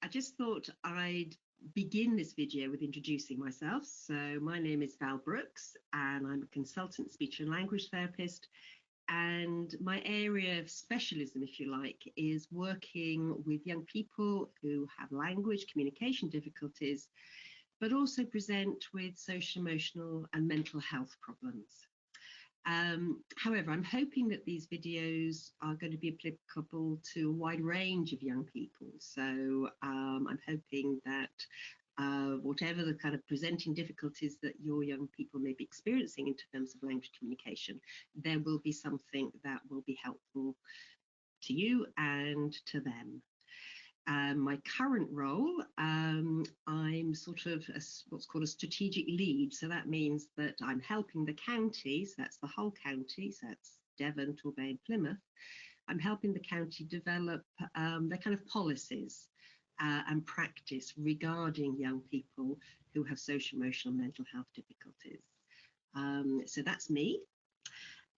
I just thought I'd begin this video with introducing myself. So my name is Val Brooks and I'm a consultant speech and language therapist. And my area of specialism, if you like, is working with young people who have language communication difficulties, but also present with social, emotional and mental health problems. However, I'm hoping that these videos are going to be applicable to a wide range of young people. So I'm hoping that whatever the kind of presenting difficulties that your young people may be experiencing in terms of language communication, there will be something that will be helpful to you and to them. My current role, I'm sort of what's called a strategic lead. So that means that I'm helping the counties, that's the whole county, so that's Devon, Torbay and Plymouth. I'm helping the county develop their kind of policies and practice regarding young people who have social, emotional, mental health difficulties. So that's me.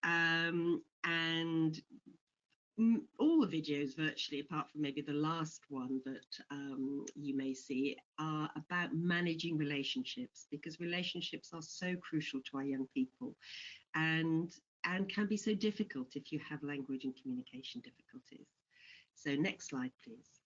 And all the videos virtually, apart from maybe the last one that you may see, are about managing relationships, because relationships are so crucial to our young people and can be so difficult if you have language and communication difficulties. So next slide, please.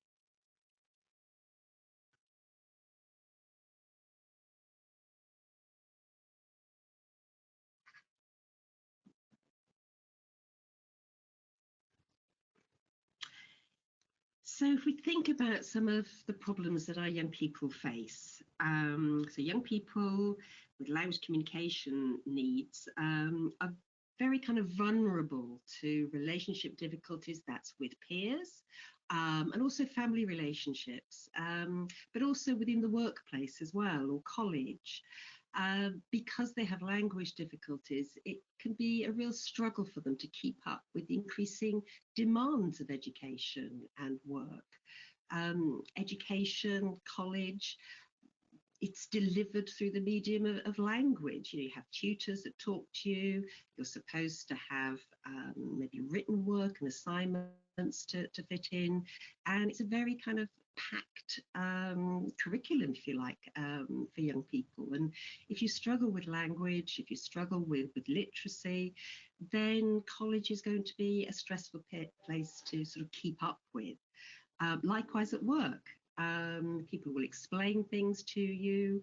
So if we think about some of the problems that our young people face, so young people with language communication needs are very kind of vulnerable to relationship difficulties, that's with peers, and also family relationships, but also within the workplace as well, or college. Because they have language difficulties, it can be a real struggle for them to keep up with the increasing demands of education and work. Education, college, it's delivered through the medium of language. You have tutors that talk to you. You're supposed to have maybe written work and assignments to fit in. And it's a very kind of packed curriculum, if you like, for young people. And if you struggle with language, if you struggle with literacy, then college is going to be a stressful place to sort of keep up with. Likewise at work. People will explain things to you,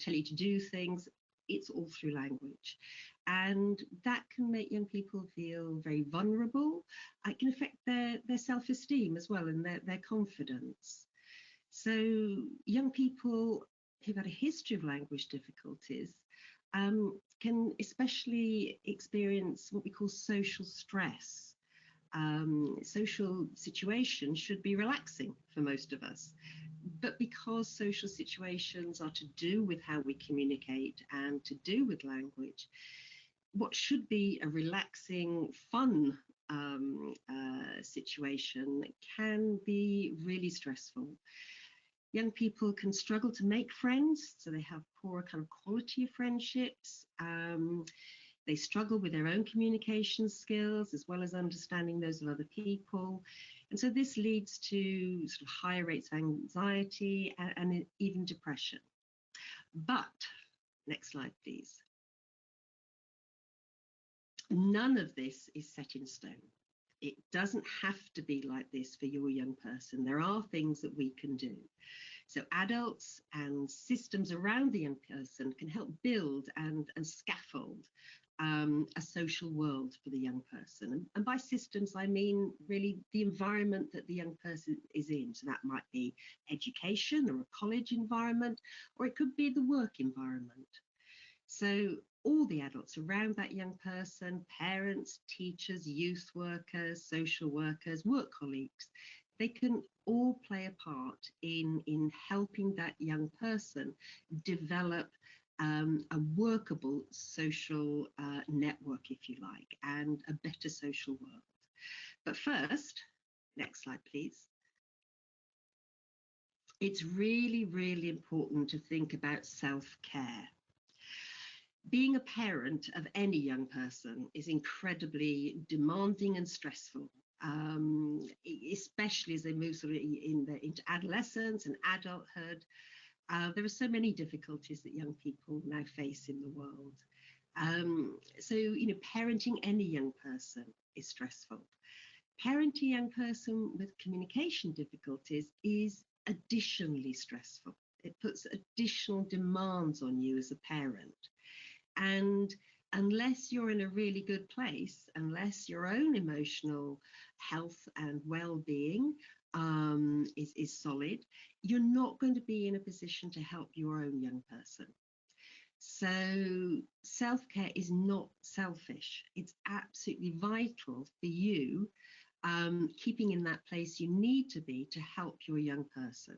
tell you to do things. It's all through language. And that can make young people feel very vulnerable. It can affect their self-esteem as well and their confidence. So young people who've had a history of language difficulties can especially experience what we call social stress. Social situations should be relaxing for most of us, but because social situations are to do with how we communicate and to do with language, what should be a relaxing, fun situation can be really stressful. Young people can struggle to make friends, so they have poorer kind of quality of friendships. They struggle with their own communication skills as well as understanding those of other people. And so this leads to sort of higher rates of anxiety and even depression. But, next slide, please. None of this is set in stone. It doesn't have to be like this for your young person. There are things that we can do. So adults and systems around the young person can help build and scaffold a social world for the young person. And by systems, I mean really the environment that the young person is in. So that might be education or a college environment, or it could be the work environment. So all the adults around that young person, parents, teachers, youth workers, social workers, work colleagues, they can all play a part in helping that young person develop a workable social network, if you like, and a better social world. But first, next slide, please. It's really, really important to think about self-care. Being a parent of any young person is incredibly demanding and stressful. especially as they move sort of into adolescence and adulthood. There are so many difficulties that young people now face in the world. So, parenting any young person is stressful. Parenting a young person with communication difficulties is additionally stressful. It puts additional demands on you as a parent. And unless you're in a really good place, unless your own emotional health and well-being is solid, you're not going to be in a position to help your own young person. So self-care is not selfish. It's absolutely vital for you, keeping in that place you need to be to help your young person.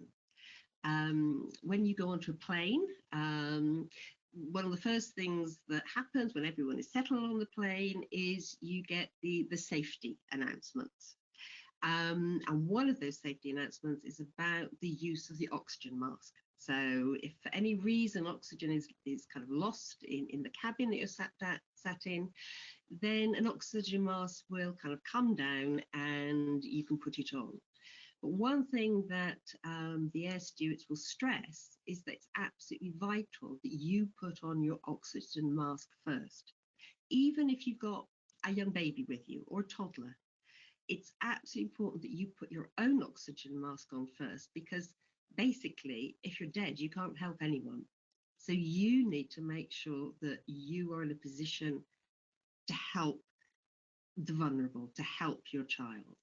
When you go onto a plane, one of the first things that happens when everyone is settled on the plane is you get the safety announcements. And one of those safety announcements is about the use of the oxygen mask. So if for any reason oxygen is kind of lost in the cabin that you're sat in, then an oxygen mask will kind of come down and you can put it on. But one thing that the air stewards will stress is that it's absolutely vital that you put on your oxygen mask first. Even if you've got a young baby with you or a toddler, it's absolutely important that you put your own oxygen mask on first, because basically, if you're dead, you can't help anyone. So you need to make sure that you are in a position to help the vulnerable, to help your child.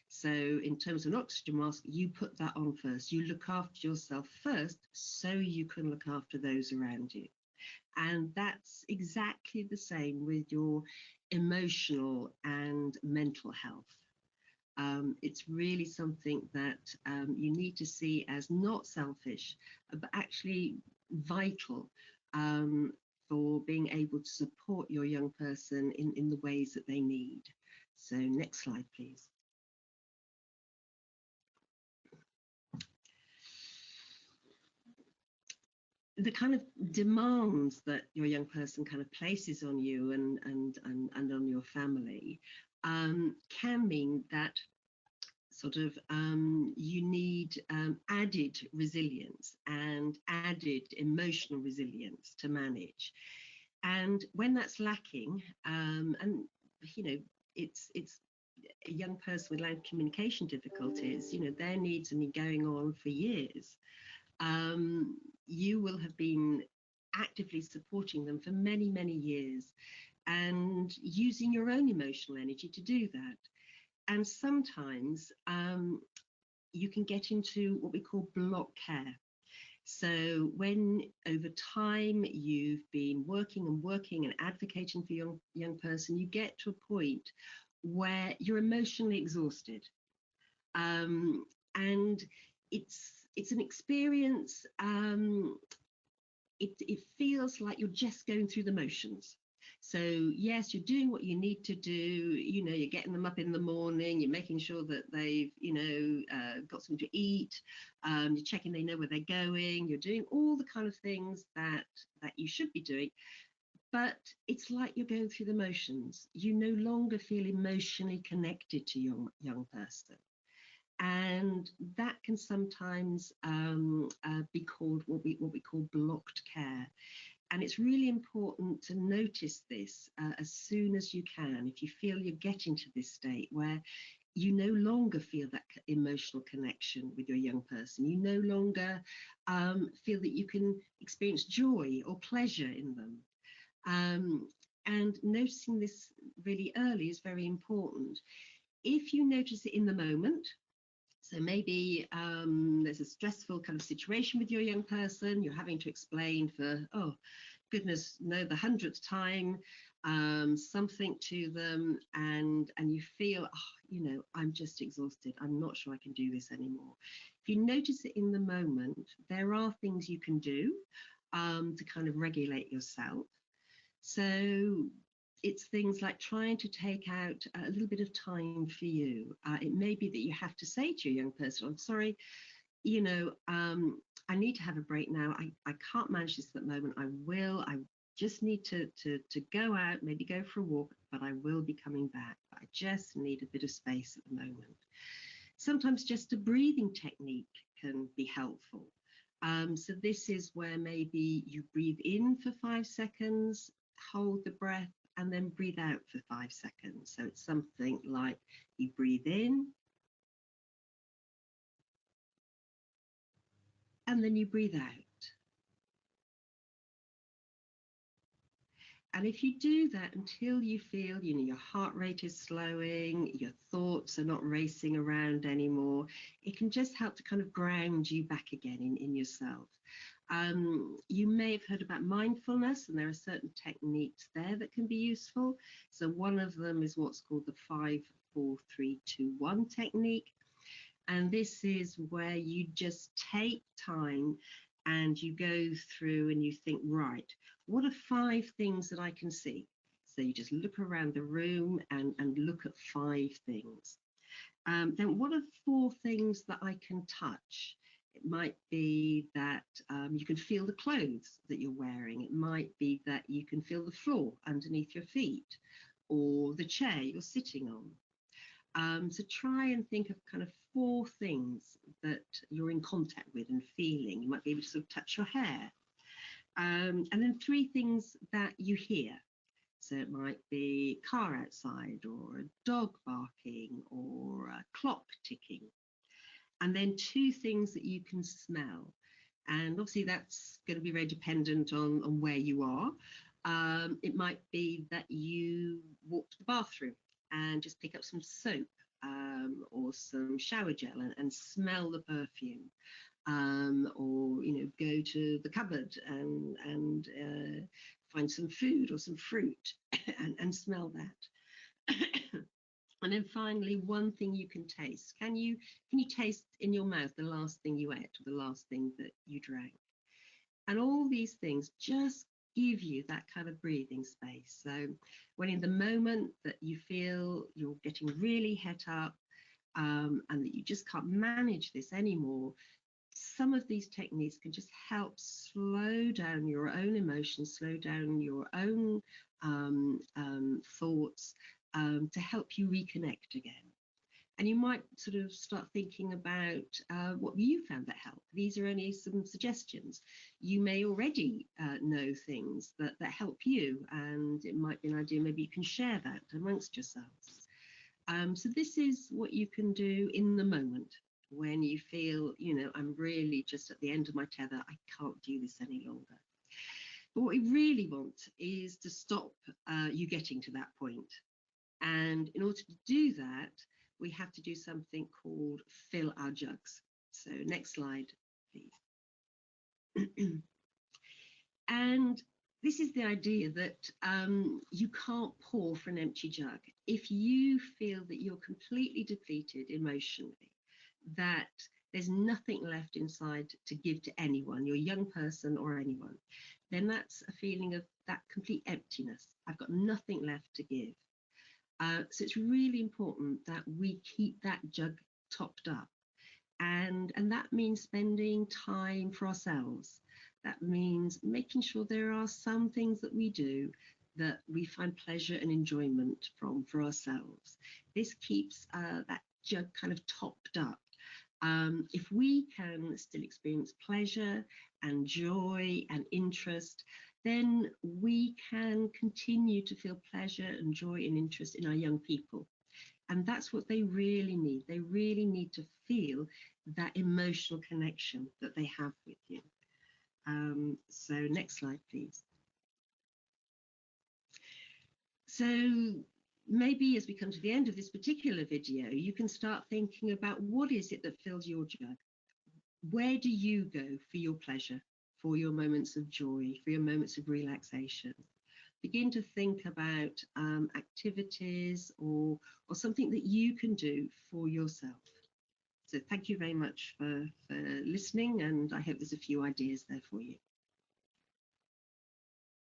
So in terms of an oxygen mask, you put that on first. You look after yourself first so you can look after those around you. And that's exactly the same with your emotional and mental health. It's really something that you need to see as not selfish, but actually vital for being able to support your young person in the ways that they need. So next slide, please. The kind of demands that your young person kind of places on you and on your family can mean that sort of you need added resilience and added emotional resilience to manage. And when that's lacking, and it's a young person with loud communication difficulties, their needs have been going on for years. You will have been actively supporting them for many, many years and using your own emotional energy to do that. And sometimes you can get into what we call block care. So when over time you've been working and advocating for your young person, you get to a point where you're emotionally exhausted. And it's an experience, it feels like you're just going through the motions. So yes, you're doing what you need to do, you're getting them up in the morning, you're making sure that they've, got something to eat, you're checking they know where they're going, you're doing all the kind of things that you should be doing. But it's like you're going through the motions. You no longer feel emotionally connected to your young person. And that can sometimes be called what we call blocked care. And it's really important to notice this as soon as you can. If you feel you're getting to this state where you no longer feel that emotional connection with your young person, you no longer feel that you can experience joy or pleasure in them. And noticing this really early is very important. If you notice it in the moment, so maybe there's a stressful kind of situation with your young person, you're having to explain for, oh, goodness, no, the 100th time something to them, and you feel, oh, I'm just exhausted. I'm not sure I can do this anymore. If you notice it in the moment, there are things you can do to kind of regulate yourself. So it's things like trying to take out a little bit of time for you. It may be that you have to say to your young person, I'm sorry, I need to have a break now. I can't manage this at the moment. I just need to go out, maybe go for a walk, but I will be coming back. I just need a bit of space at the moment. Sometimes just a breathing technique can be helpful. So this is where maybe you breathe in for 5 seconds, hold the breath, and then breathe out for 5 seconds. So it's something like you breathe in, and then you breathe out. And if you do that until you feel, your heart rate is slowing, your thoughts are not racing around anymore, it can just help to kind of ground you back again in yourself. You may have heard about mindfulness, and there are certain techniques there that can be useful. So one of them is what's called the 5, 4, 3, 2, 1 technique. And this is where you just take time and you go through and you think, right, what are 5 things that I can see? So you just look around the room and look at 5 things. Then what are 4 things that I can touch? It might be that you can feel the clothes that you're wearing. It might be that you can feel the floor underneath your feet or the chair you're sitting on. So try and think of kind of 4 things that you're in contact with and feeling. You might be able to sort of touch your hair. And then 3 things that you hear. So it might be a car outside or a dog barking or a clock ticking. And then 2 things that you can smell. And obviously that's going to be very dependent on where you are. It might be that you walk to the bathroom and just pick up some soap or some shower gel and smell the perfume. Or go to the cupboard and find some food or some fruit and smell that. And then finally, one thing you can taste. Can you taste in your mouth the last thing you ate or the last thing that you drank? And all these things just give you that kind of breathing space. So when in the moment that you feel you're getting really het up and that you just can't manage this anymore, some of these techniques can just help slow down your own emotions, slow down your own thoughts to help you reconnect again. And you might sort of start thinking about what you found that helped. These are only some suggestions. You may already know things that help you, and it might be an idea maybe you can share that amongst yourselves. So this is what you can do in the moment when you feel, I'm really just at the end of my tether, I can't do this any longer. But what we really want is to stop you getting to that point. And in order to do that, we have to do something called fill our jugs. So next slide, please. And this is the idea that you can't pour from an empty jug. If you feel that you're completely depleted emotionally, that there's nothing left inside to give to anyone, your young person or anyone, then that's a feeling of that complete emptiness. I've got nothing left to give. So it's really important that we keep that jug topped up. And that means spending time for ourselves. That means making sure there are some things that we do that we find pleasure and enjoyment from for ourselves. This keeps that jug kind of topped up. If we can still experience pleasure and joy and interest, then we can continue to feel pleasure and joy and interest in our young people. And that's what they really need. They really need to feel that emotional connection that they have with you. So next slide, please. So maybe as we come to the end of this particular video, you can start thinking about what is it that fills your jug? Where do you go for your pleasure, for your moments of joy, for your moments of relaxation? Begin to think about activities or something that you can do for yourself. So thank you very much for listening, and I hope there's a few ideas there for you.